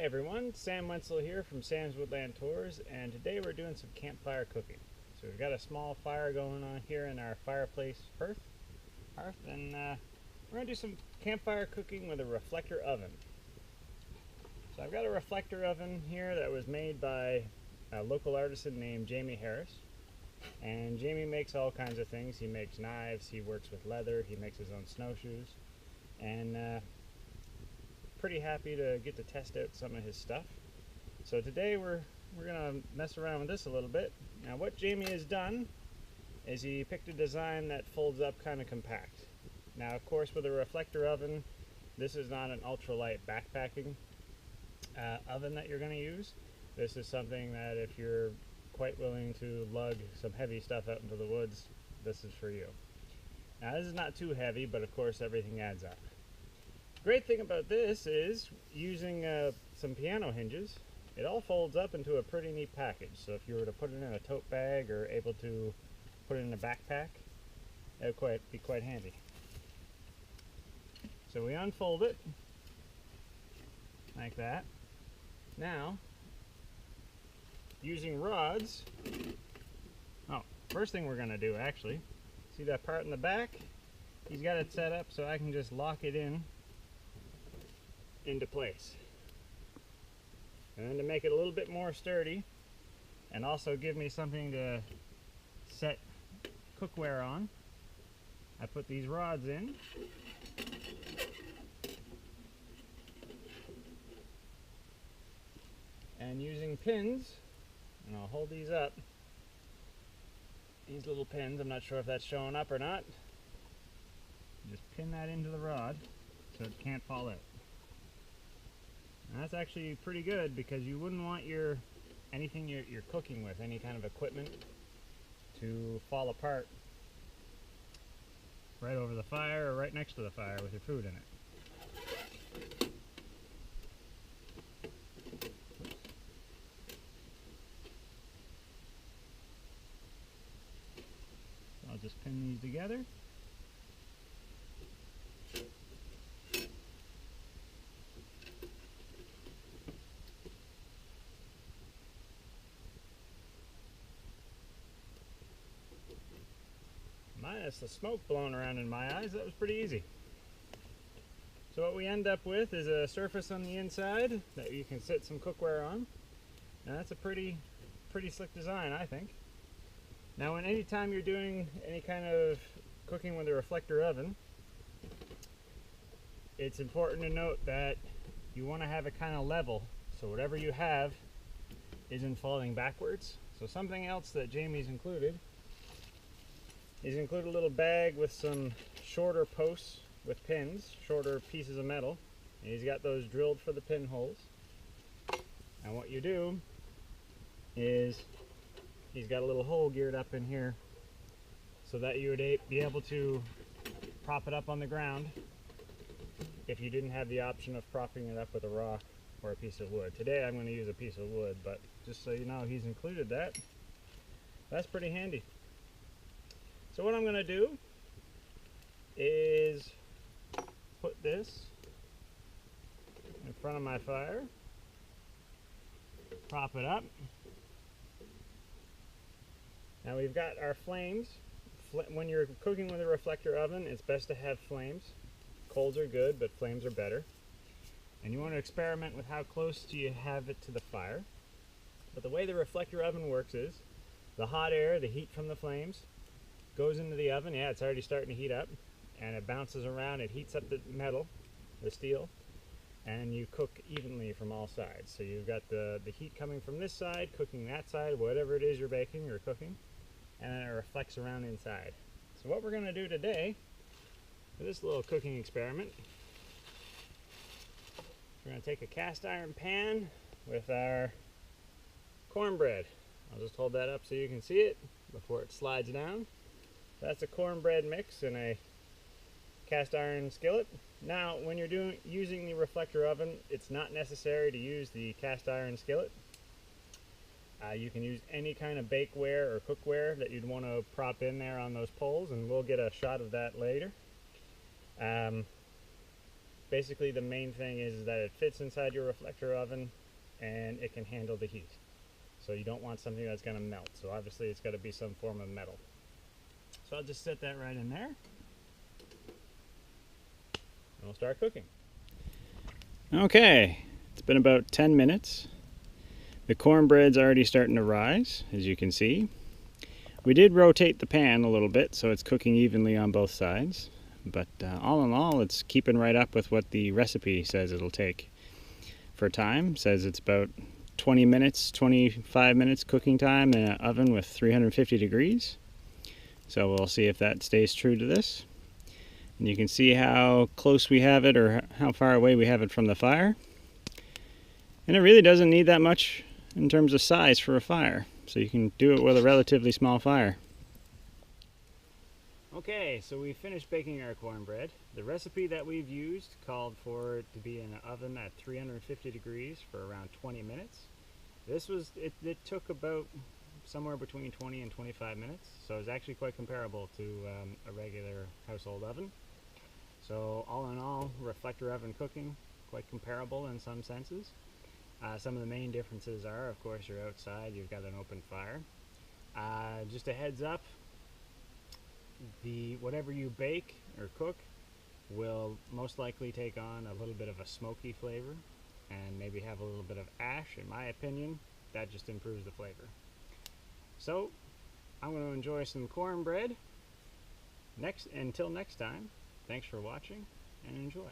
everyone, Sam Wenzel here from Sam's Woodland Tours, and today we're doing some campfire cooking. So we've got a small fire going on here in our fireplace hearth, and we're going to do some campfire cooking with a reflector oven. So I've got a reflector oven here that was made by a local artisan named Jamie Harris, and Jamie makes all kinds of things. He makes knives, he works with leather, he makes his own snowshoes, and pretty happy to get to test out some of his stuff. So today we're gonna mess around with this a little bit. Now what Jamie has done is he picked a design that folds up kind of compact. Now of course with a reflector oven, this is not an ultralight backpacking oven that you're going to use. This is something that if you're quite willing to lug some heavy stuff out into the woods, this is for you. Now this is not too heavy, but of course everything adds up. Great thing about this is using some piano hinges, it all folds up into a pretty neat package. So if you were to put it in a tote bag or able to put it in a backpack, it would be quite handy. So we unfold it like that. Now, using rods, first thing we're going to do actually, see that part in the back? He's got it set up so I can just lock it into place. And then to make it a little bit more sturdy and also give me something to set cookware on, I put these rods in. And using pins, and I'll hold these up, these little pins, I'm not sure if that's showing up or not, just pin that into the rod so it can't fall out. And that's actually pretty good because you wouldn't want anything you're cooking with, any kind of equipment, to fall apart right over the fire or right next to the fire with your food in it. So I'll just pin these together. Minus the smoke blowing around in my eyes, that was pretty easy. So what we end up with is a surface on the inside that you can sit some cookware on. Now that's a pretty slick design, I think. Now anytime you're doing any kind of cooking with a reflector oven, it's important to note that you want to have it kind of level, so whatever you have isn't falling backwards. So something else that Jamie's included, he's included a little bag with some shorter posts with pins, shorter pieces of metal, and he's got those drilled for the pinholes. And what you do is he's got a little hole geared up in here so that you would be able to prop it up on the ground if you didn't have the option of propping it up with a rock or a piece of wood. Today I'm going to use a piece of wood, but just so you know, he's included that. That's pretty handy. So what I'm going to do is put this in front of my fire, prop it up. Now we've got our flames. When you're cooking with a reflector oven, it's best to have flames. Coals are good, but flames are better. And you want to experiment with how close do you have it to the fire. But the way the reflector oven works is the hot air, the heat from the flames, goes into the oven. Yeah, it's already starting to heat up, and it bounces around, it heats up the metal, the steel, and you cook evenly from all sides. So you've got the heat coming from this side, cooking that side, whatever it is you're baking or cooking, and then it reflects around inside. So what we're going to do today for this little cooking experiment, we're going to take a cast iron pan with our cornbread. I'll just hold that up so you can see it before it slides down. That's a cornbread mix in a cast iron skillet. Now, when you're using the reflector oven, it's not necessary to use the cast iron skillet. You can use any kind of bakeware or cookware that you'd want to prop in there on those poles, and we'll get a shot of that later. basically the main thing is that it fits inside your reflector oven and it can handle the heat. So you don't want something that's going to melt. So obviously it's got to be some form of metal. So I'll just set that right in there. And we'll start cooking. Okay, it's been about 10 minutes. The cornbread's already starting to rise, as you can see. We did rotate the pan a little bit so it's cooking evenly on both sides. But all in all, it's keeping right up with what the recipe says it'll take. For time, it says it's about 20 minutes, 25 minutes cooking time in an oven with 350 degrees. So we'll see if that stays true to this. And you can see how close we have it, or how far away we have it from the fire. And it really doesn't need that much in terms of size for a fire. So you can do it with a relatively small fire. Okay, so we finished baking our cornbread. The recipe that we've used called for it to be in an oven at 350 degrees for around 20 minutes. This was, it took about somewhere between 20 and 25 minutes, so it's actually quite comparable to a regular household oven. So all in all, reflector oven cooking, quite comparable in some senses. Some of the main differences are, of course, you're outside, you've got an open fire. Just a heads up, whatever you bake or cook will most likely take on a little bit of a smoky flavor and maybe have a little bit of ash. In my opinion, that just improves the flavor. So I'm going to enjoy some cornbread. Until next time, thanks for watching and enjoy.